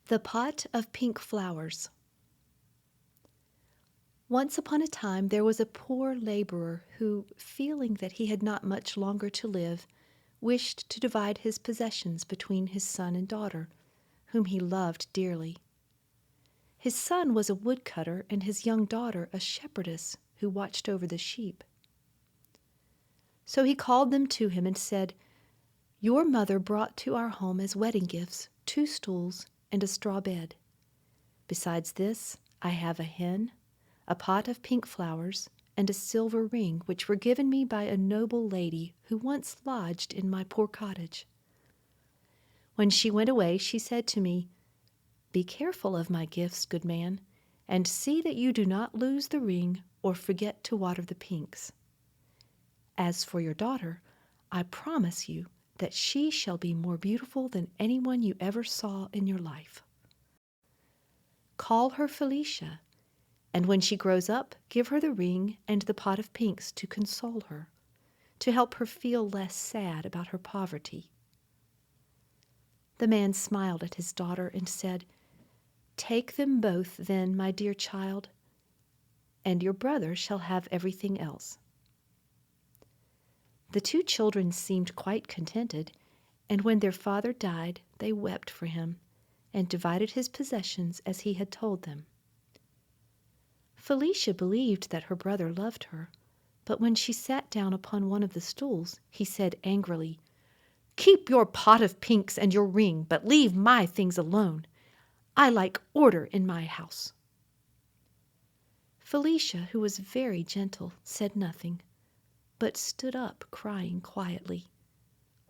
The Pot of Pink Flowers. Once upon a time there was a poor laborer who, feeling that he had not much longer to live, wished to divide his possessions between his son and daughter, whom he loved dearly. His son was a woodcutter and his young daughter a shepherdess who watched over the sheep. So he called them to him and said, "Your mother brought to our home as wedding gifts 2 stools and a straw bed. Besides this, I have a hen, a pot of pink flowers, and a silver ring, which were given me by a noble lady who once lodged in my poor cottage. When she went away, she said to me, 'Be careful of my gifts, good man, and see that you do not lose the ring or forget to water the pinks. As for your daughter, I promise you that she shall be more beautiful than anyone you ever saw in your life. Call her Felicia, and when she grows up, give her the ring and the pot of pinks to console her, to help her feel less sad about her poverty.' The man smiled at his daughter and said, 'Take them both, then, my dear child, and your brother shall have everything else.' The 2 children seemed quite contented, and when their father died, they wept for him, and divided his possessions as he had told them. Felicia believed that her brother loved her, but when she sat down upon one of the stools, he said angrily, 'Keep your pot of pinks and your ring, but leave my things alone. I like order in my house.' Felicia, who was very gentle, said nothing, but stood up crying quietly,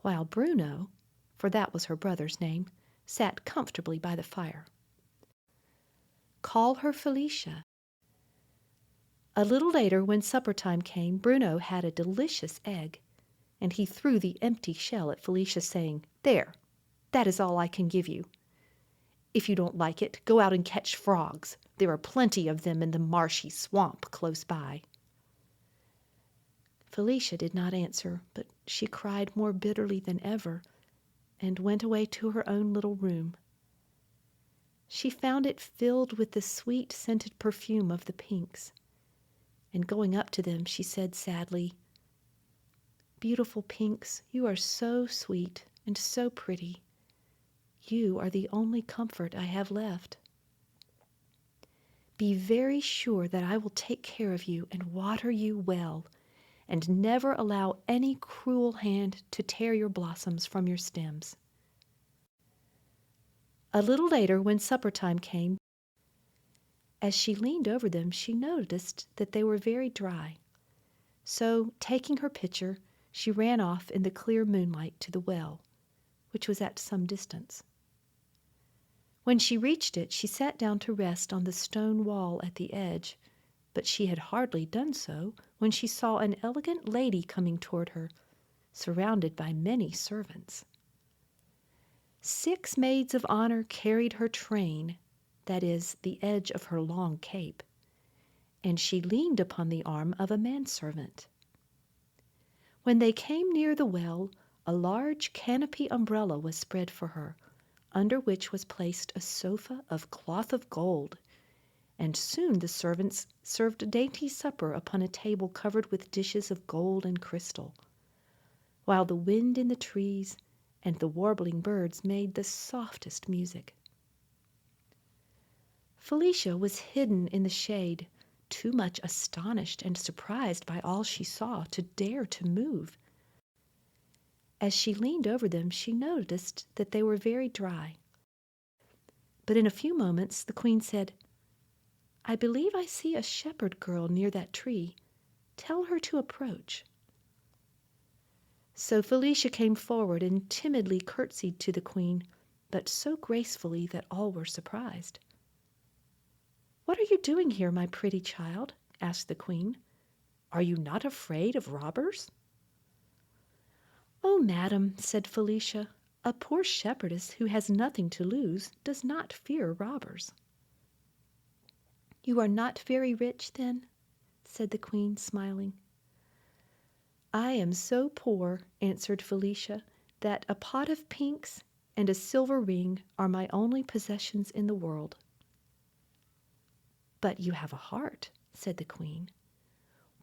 while Bruno, for that was her brother's name, sat comfortably by the fire. Call her Felicia. A little later, when supper time came, Bruno had a delicious egg, and he threw the empty shell at Felicia, saying, 'There, that is all I can give you. If you don't like it, go out and catch frogs. There are plenty of them in the marshy swamp close by.' Felicia did not answer, but she cried more bitterly than ever, and went away to her own little room. She found it filled with the sweet scented perfume of the pinks, and going up to them, she said sadly, 'Beautiful pinks, you are so sweet and so pretty. You are the only comfort I have left. Be very sure that I will take care of you and water you well, and never allow any cruel hand to tear your blossoms from your stems.' A little later, when supper time came, as she leaned over them, she noticed that they were very dry. So, taking her pitcher, she ran off in the clear moonlight to the well, which was at some distance. When she reached it, she sat down to rest on the stone wall at the edge, but she had hardly done so when she saw an elegant lady coming toward her, surrounded by many servants. 6 maids of honor carried her train, that is, the edge of her long cape, and she leaned upon the arm of a manservant. When they came near the well, a large canopy umbrella was spread for her, under which was placed a sofa of cloth of gold, and soon the servants served a dainty supper upon a table covered with dishes of gold and crystal, while the wind in the trees and the warbling birds made the softest music. Felicia was hidden in the shade, too much astonished and surprised by all she saw to dare to move. As she leaned over them, she noticed that they were very dry. But in a few moments the queen said, 'I believe I see a shepherd girl near that tree. Tell her to approach.' So Felicia came forward and timidly curtsied to the queen, but so gracefully that all were surprised. 'What are you doing here, my pretty child?' asked the queen. 'Are you not afraid of robbers?' 'Oh, madam,' said Felicia, 'a poor shepherdess who has nothing to lose does not fear robbers.' 'You are not very rich, then?' said the queen, smiling. 'I am so poor,' answered Felicia, 'that a pot of pinks and a silver ring are my only possessions in the world." "But you have a heart," said the queen.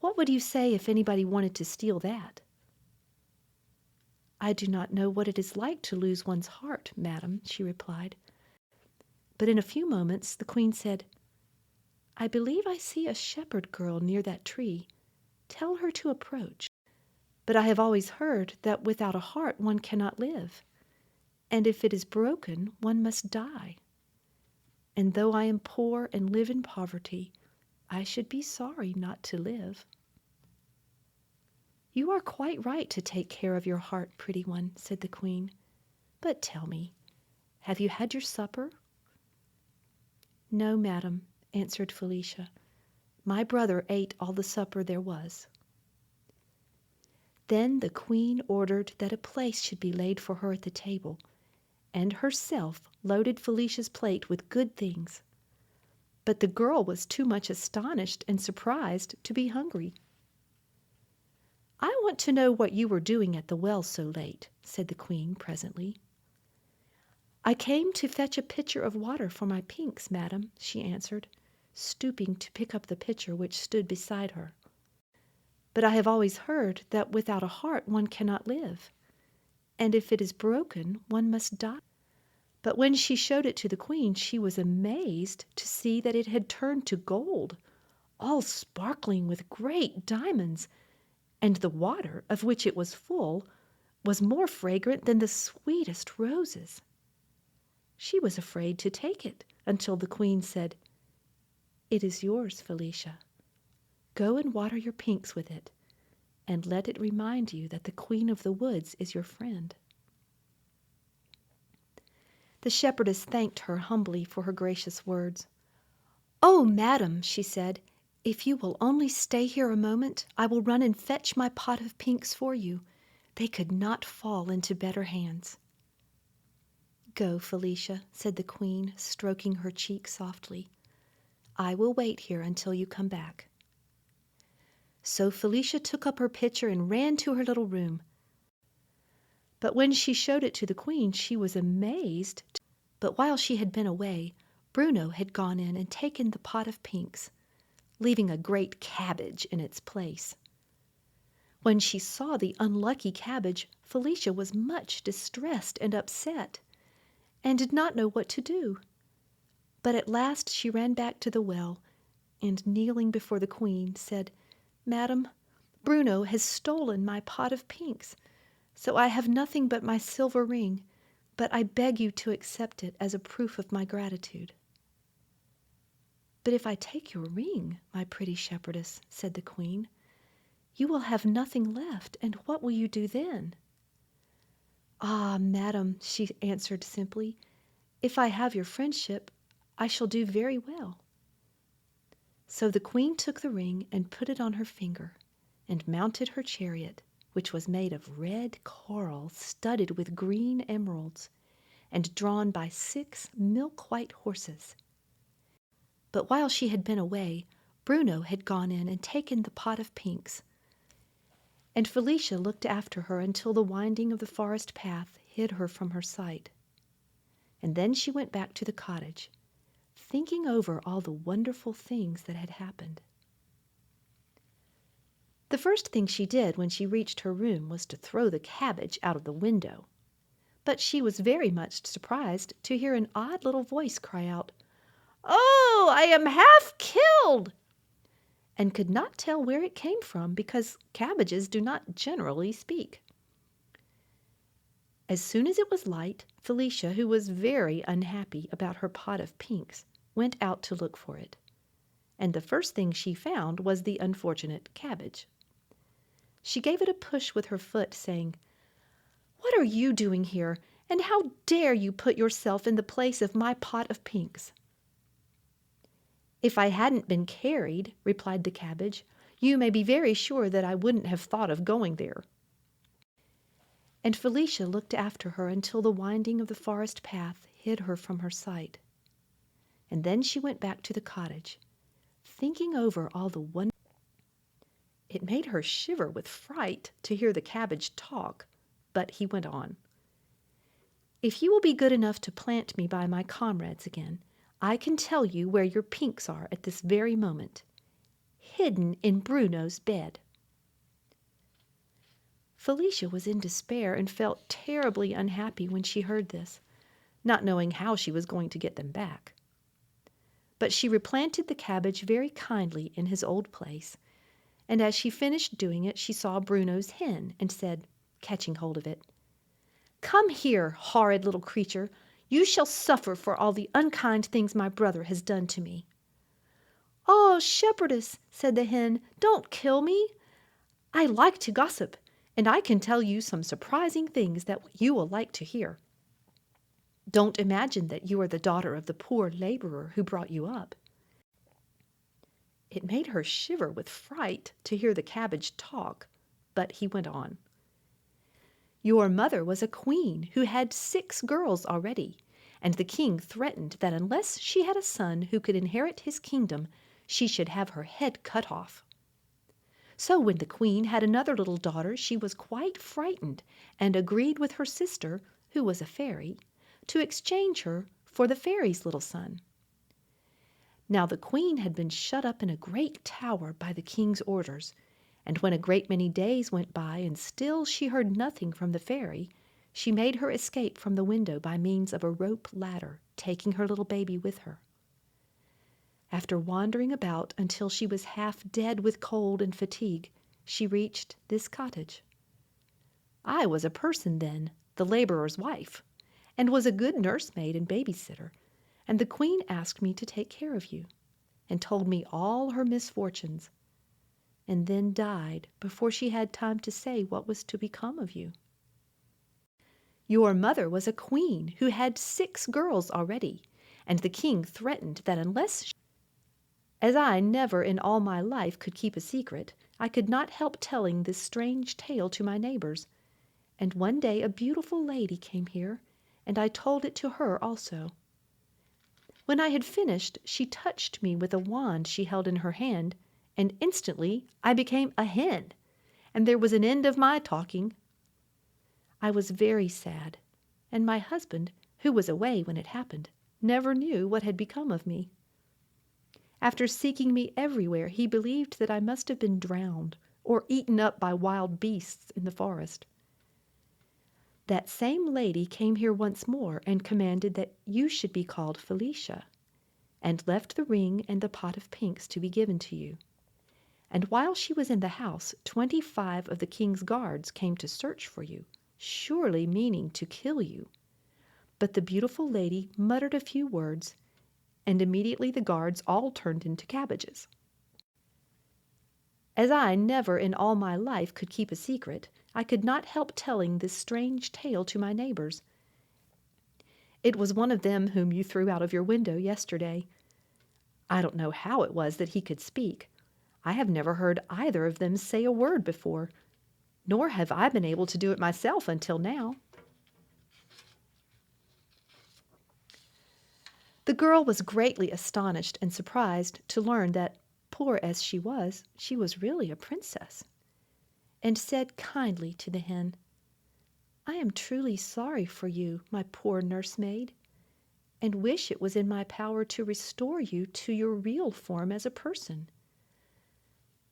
"What would you say if anybody wanted to steal that?" "I do not know what it is like to lose one's heart, madam," she replied. But in a few moments the queen said, "I believe I see a shepherd girl near that tree. Tell her to approach. But I have always heard that without a heart one cannot live, and if it is broken one must die. And though I am poor and live in poverty, I should be sorry not to live." "You are quite right to take care of your heart, pretty one," said the queen. "But tell me, have you had your supper?" "No, madam," answered Felicia. "My brother ate all the supper there was." Then the queen ordered that a place should be laid for her at the table, and herself loaded Felicia's plate with good things. But the girl was too much astonished and surprised to be hungry. "I want to know what you were doing at the well so late," said the queen presently. "I came to fetch a pitcher of water for my pinks, madam," she answered, stooping to pick up the pitcher which stood beside her. "But I have always heard that without a heart one cannot live, and if it is broken one must die." But when she showed it to the queen, she was amazed to see that it had turned to gold, all sparkling with great diamonds, and the water, of which it was full, was more fragrant than the sweetest roses. She was afraid to take it until the queen said, "It is yours, Felicia. Go and water your pinks with it, and let it remind you that the Queen of the Woods is your friend." The shepherdess thanked her humbly for her gracious words. "Oh, madam," she said, "if you will only stay here a moment, I will run and fetch my pot of pinks for you. They could not fall into better hands." "Go, Felicia," said the queen, stroking her cheek softly. "I will wait here until you come back." So Felicia took up her pitcher and ran to her little room. But when she showed it to the queen, she was amazed. But while she had been away, Bruno had gone in and taken the pot of pinks, leaving a great cabbage in its place. When she saw the unlucky cabbage, Felicia was much distressed and upset, and did not know what to do. But at last she ran back to the well, and kneeling before the queen, said, "Madam, Bruno has stolen my pot of pinks, so I have nothing but my silver ring, but I beg you to accept it as a proof of my gratitude." "But if I take your ring, my pretty shepherdess," said the queen, "you will have nothing left, and what will you do then?" "Ah, madam," she answered simply, "if I have your friendship, I shall do very well." So the queen took the ring and put it on her finger, and mounted her chariot, which was made of red coral studded with green emeralds, and drawn by 6 milk-white horses. But while she had been away, Bruno had gone in and taken the pot of pinks, and Felicia looked after her until the winding of the forest path hid her from her sight. And then she went back to the cottage, thinking over all the wonderful things that had happened. The first thing she did when she reached her room was to throw the cabbage out of the window. But she was very much surprised to hear an odd little voice cry out, "Oh, I am half killed!" and could not tell where it came from because cabbages do not generally speak. As soon as it was light, Felicia, who was very unhappy about her pot of pinks, went out to look for it. And the first thing she found was the unfortunate cabbage. She gave it a push with her foot, saying, "What are you doing here, and how dare you put yourself in the place of my pot of pinks?" "If I hadn't been carried," replied the cabbage, "you may be very sure that I wouldn't have thought of going there." And Felicia looked after her until the winding of the forest path hid her from her sight. And then she went back to the cottage, thinking over all the wonderful. It made her shiver with fright to hear the cabbage talk, but he went on. If you will be good enough to plant me by my comrades again, I can tell you where your pinks are at this very moment, hidden in Bruno's bed." Felicia was in despair and felt terribly unhappy when she heard this, not knowing how she was going to get them back. But she replanted the cabbage very kindly in his old place, and as she finished doing it, she saw Bruno's hen and said, catching hold of it, "Come here, horrid little creature. You shall suffer for all the unkind things my brother has done to me." "Oh, shepherdess," said the hen, "don't kill me. I like to gossip, and I can tell you some surprising things that you will like to hear. Don't imagine that you are the daughter of the poor laborer who brought you up." It made her shiver with fright to hear the cabbage talk, but he went on. "Your mother was a queen who had 6 girls already, and the king threatened that unless she had a son who could inherit his kingdom, she should have her head cut off. So when the queen had another little daughter, she was quite frightened and agreed with her sister, who was a fairy, to exchange her for the fairy's little son. Now the queen had been shut up in a great tower by the king's orders, and when a great many days went by and still she heard nothing from the fairy, she made her escape from the window by means of a rope ladder, taking her little baby with her. After wandering about until she was half dead with cold and fatigue, she reached this cottage. I was a person then, the laborer's wife, and was a good nursemaid and babysitter, and the queen asked me to take care of you, and told me all her misfortunes, and then died before she had time to say what was to become of you. Your mother was a queen who had 6 girls already, and the king threatened that as I never in all my life could keep a secret, I could not help telling this strange tale to my neighbors, and one day a beautiful lady came here, and I told it to her also. When I had finished, she touched me with a wand she held in her hand, and instantly I became a hen, and there was an end of my talking. I was very sad, and my husband, who was away when it happened, never knew what had become of me. After seeking me everywhere, he believed that I must have been drowned or eaten up by wild beasts in the forest. That same lady came here once more and commanded that you should be called Felicia, and left the ring and the pot of pinks to be given to you. And while she was in the house, 25 of the king's guards came to search for you, surely meaning to kill you. But the beautiful lady muttered a few words, and immediately the guards all turned into cabbages. As I never in all my life could keep a secret, I could not help telling this strange tale to my neighbors. It was one of them whom you threw out of your window yesterday. I don't know how it was that he could speak. I have never heard either of them say a word before, nor have I been able to do it myself until now." The girl was greatly astonished and surprised to learn that, poor as she was really a princess, and said kindly to the hen, "I am truly sorry for you, my poor nursemaid, and wish it was in my power to restore you to your real form as a person.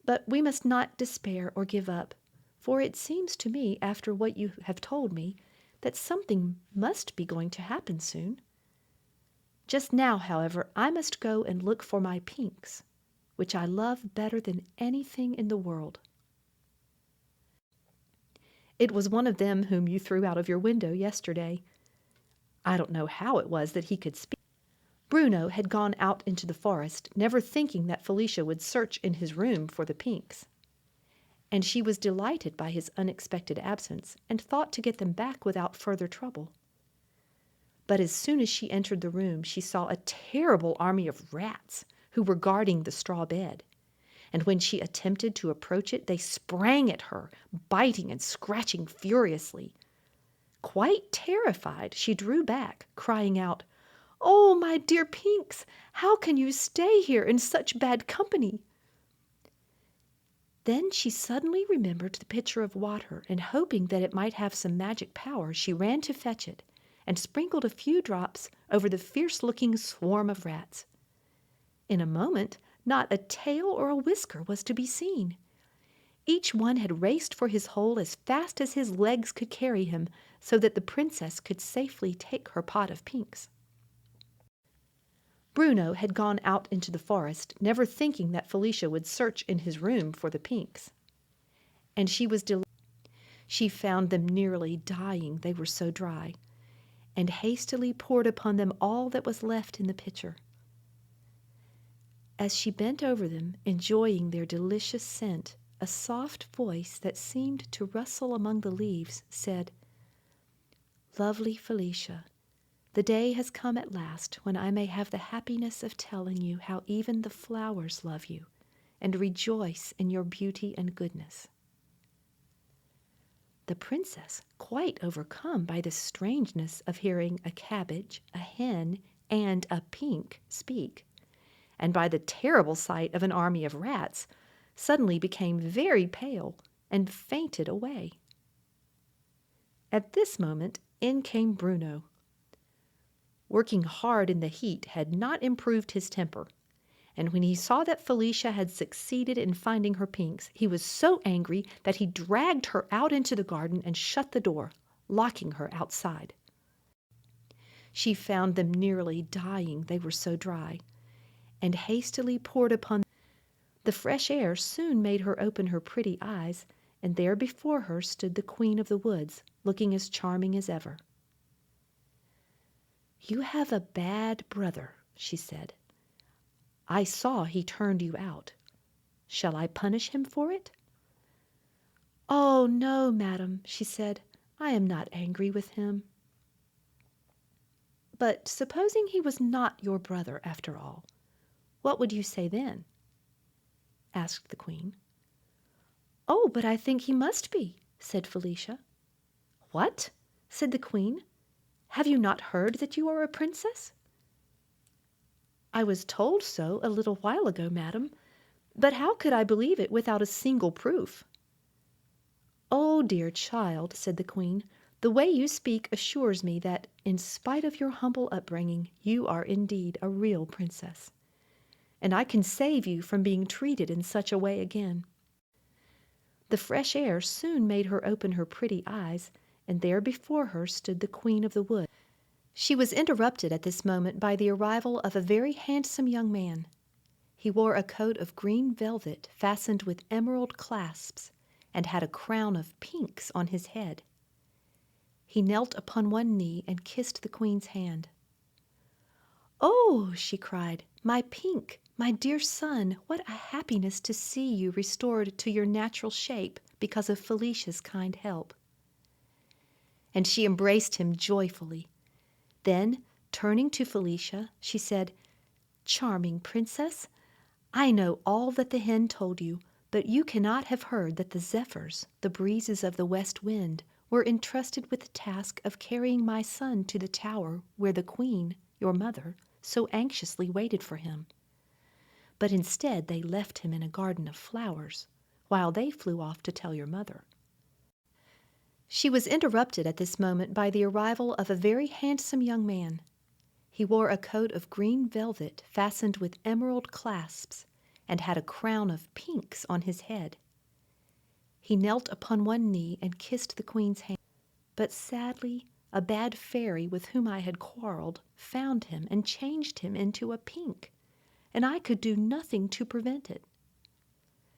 But we must not despair or give up, for it seems to me, after what you have told me, that something must be going to happen soon. Just now, however, I must go and look for my pinks, which I love better than anything in the world." It was one of them whom you threw out of your window yesterday. I don't know how it was that he could speak. Bruno had gone out into the forest, never thinking that Felicia would search in his room for the pinks, and she was delighted by his unexpected absence, and thought to get them back without further trouble. But as soon as she entered the room, she saw a terrible army of rats who were guarding the straw bed, and when she attempted to approach it, they sprang at her, biting and scratching furiously. Quite terrified, she drew back, crying out, "Oh, my dear pinks, how can you stay here in such bad company?" Then she suddenly remembered the pitcher of water, and hoping that it might have some magic power, she ran to fetch it, and sprinkled a few drops over the fierce-looking swarm of rats. In a moment, not a tail or a whisker was to be seen. Each one had raced for his hole as fast as his legs could carry him, so that the princess could safely take her pot of pinks. Bruno had gone out into the forest, never thinking that Felicia would search in his room for the pinks. And she was delighted. She found them nearly dying, they were so dry, and hastily poured upon them all that was left in the pitcher. As she bent over them, enjoying their delicious scent, a soft voice that seemed to rustle among the leaves said, "Lovely Felicia, the day has come at last when I may have the happiness of telling you how even the flowers love you and rejoice in your beauty and goodness." The princess, quite overcome by the strangeness of hearing a cabbage, a hen, and a pink speak, and by the terrible sight of an army of rats, suddenly became very pale and fainted away. At this moment in came Bruno. Working hard in the heat had not improved his temper, and when he saw that Felicia had succeeded in finding her pinks, he was so angry that he dragged her out into the garden and shut the door, locking her outside. She found them nearly dying, they were so dry, and hastily poured upon them. The fresh air soon made her open her pretty eyes, and there before her stood the Queen of the Woods, looking as charming as ever. "You have a bad brother," she said. "I saw he turned you out. Shall I punish him for it?" "Oh, no, madam," she said. "I am not angry with him." "But supposing he was not your brother after all, what would you say then?" asked the Queen. "Oh, but I think he must be," said Felicia. "What?" said the Queen. "Have you not heard that you are a princess?" "I was told so a little while ago, madam, but how could I believe it without a single proof?" "Oh, dear child," said the Queen, "the way you speak assures me that, in spite of your humble upbringing, you are indeed a real princess, and I can save you from being treated in such a way again." The fresh air soon made her open her pretty eyes, and there before her stood the Queen of the Wood. She was interrupted at this moment by the arrival of a very handsome young man. He wore a coat of green velvet fastened with emerald clasps, and had a crown of pinks on his head. He knelt upon one knee and kissed the Queen's hand. "Oh," she cried, "my pink, my dear son, what a happiness to see you restored to your natural shape because of Felicia's kind help." And she embraced him joyfully. Then, turning to Felicia, she said, "Charming princess, I know all that the hen told you, but you cannot have heard that the zephyrs, the breezes of the west wind, were entrusted with the task of carrying my son to the tower where the Queen, your mother, so anxiously waited for him. But instead they left him in a garden of flowers, while they flew off to tell your mother." She was interrupted at this moment by the arrival of a very handsome young man. He wore a coat of green velvet fastened with emerald clasps, and had a crown of pinks on his head. He knelt upon one knee and kissed the Queen's hand. But sadly, a bad fairy with whom I had quarreled found him and changed him into a pink, and I could do nothing to prevent it.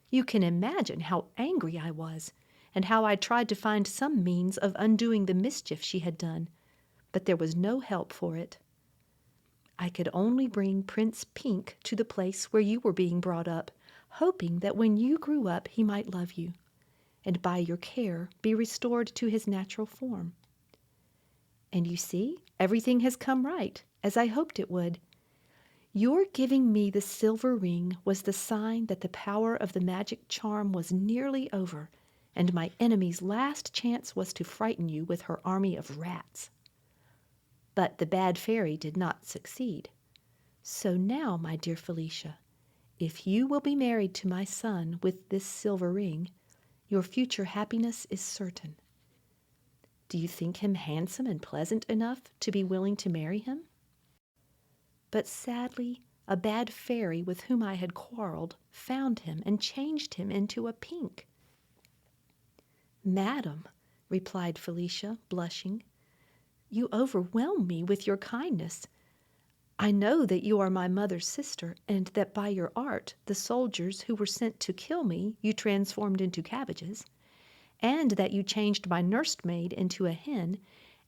You can imagine how angry I was, and how I tried to find some means of undoing the mischief she had done, but there was no help for it. I could only bring Prince Pink to the place where you were being brought up, hoping that when you grew up he might love you, and by your care be restored to his natural form. And you see, everything has come right, as I hoped it would. Your giving me the silver ring was the sign that the power of the magic charm was nearly over, and my enemy's last chance was to frighten you with her army of rats. But the bad fairy did not succeed. So now, my dear Felicia, if you will be married to my son with this silver ring, your future happiness is certain. Do you think him handsome and pleasant enough to be willing to marry him?" But sadly, a bad fairy with whom I had quarreled found him and changed him into a pink. "Madam," replied Felicia, blushing, "you overwhelm me with your kindness. I know that you are my mother's sister, and that by your art the soldiers who were sent to kill me you transformed into cabbages, and that you changed my nursemaid into a hen,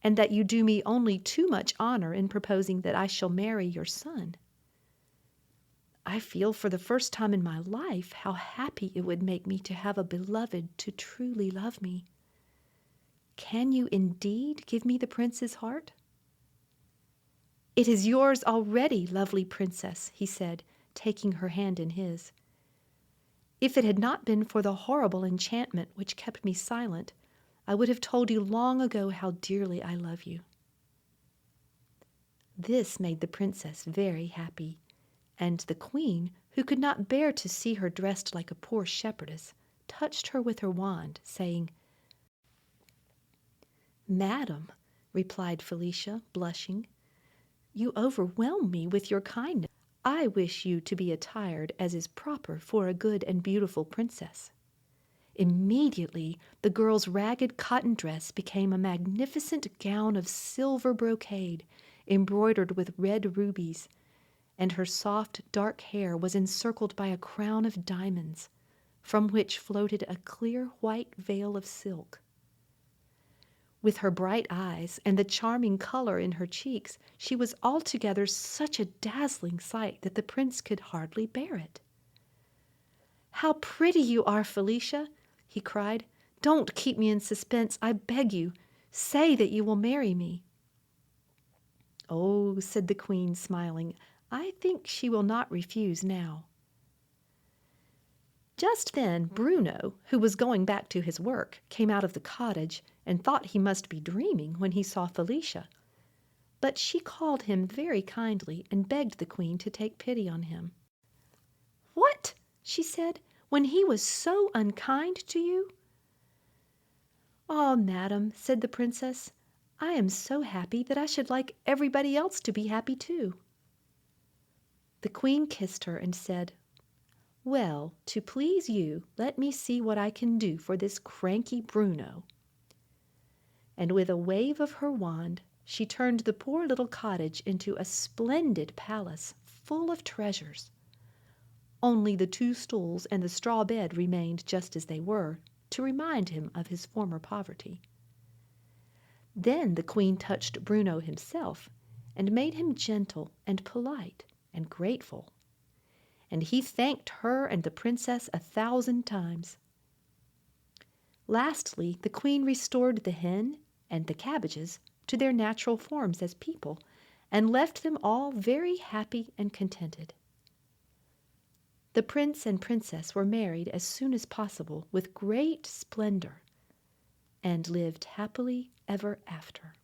and that you do me only too much honor in proposing that I shall marry your son. I feel for the first time in my life how happy it would make me to have a beloved to truly love me. Can you indeed give me the prince's heart?" "It is yours already, lovely princess," he said, taking her hand in his. "If it had not been for the horrible enchantment which kept me silent, I would have told you long ago how dearly I love you." This made the princess very happy, and the queen, who could not bear to see her dressed like a poor shepherdess, touched her with her wand, saying, "Madam," replied Felicia, blushing, "you overwhelm me with your kindness. I wish you to be attired as is proper for a good and beautiful princess." Immediately the girl's ragged cotton dress became a magnificent gown of silver brocade, embroidered with red rubies, and her soft, dark hair was encircled by a crown of diamonds, from which floated a clear white veil of silk. With her bright eyes and the charming color in her cheeks, she was altogether such a dazzling sight that the prince could hardly bear it. "How pretty you are, Felicia!" he cried. "Don't keep me in suspense, I beg you. Say that you will marry me." "Oh," said the queen, smiling, "I think she will not refuse now." Just then Bruno, who was going back to his work, came out of the cottage and thought he must be dreaming when he saw Felicia. But she called him very kindly and begged the queen to take pity on him. "What?" she said, "when he was so unkind to you?" "Ah, madam," said the princess, "I am so happy that I should like everybody else to be happy too." The queen kissed her and said, "Well, to please you, let me see what I can do for this cranky Bruno." And with a wave of her wand, she turned the poor little cottage into a splendid palace full of treasures. Only the 2 stools and the straw bed remained just as they were, to remind him of his former poverty. Then the queen touched Bruno himself, and made him gentle and polite and grateful, and he thanked her and the princess 1,000 times. Lastly, the queen restored the hen and the cabbages to their natural forms as people, and left them all very happy and contented. The prince and princess were married as soon as possible with great splendor, and lived happily ever after.